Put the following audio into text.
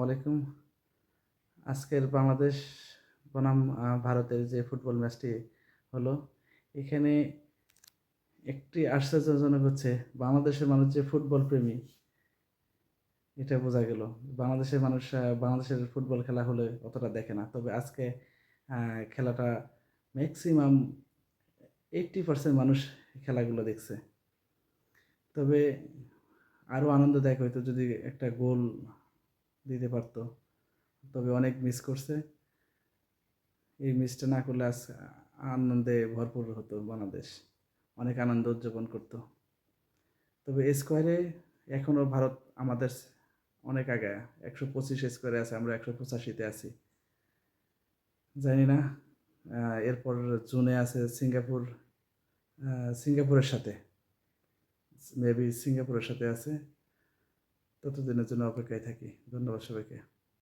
আলাইকুম। আজকের বাংলাদেশ বনাম ভারতের যে ফুটবল ম্যাচটি হলো, এখানে একটি আশ্চর্যজনক হচ্ছে বাংলাদেশের মানুষ যে ফুটবল প্রেমী, এটা বোঝা গেল। বাংলাদেশের মানুষ বাংলাদেশের ফুটবল খেলা হলে অতটা দেখে না। তবে আজকে খেলাটা ম্যাক্সিমাম 80% মানুষ খেলাগুলো দেখছে। তবে আরও আনন্দদায়ক হইতো যদি একটা গোল দিতে পারতো। তবে অনেক মিস করছে। এই মিসটা না করলে আজ আনন্দে ভরপুর হতো বাংলাদেশ, অনেক আনন্দ উদযাপন করতো। তবে স্কোয়ারে এখনও ভারত আমাদের অনেক আগে, 125 স্কোয়ারে আছে, আমরা 185-তে আছি। জানি না এরপর জুনে আছে সিঙ্গাপুরের সাথে, মেবি সিঙ্গাপুরের সাথে আছে। ততদিনের জন্য অপেক্ষায় থাকি। ধন্যবাদ সবাইকে।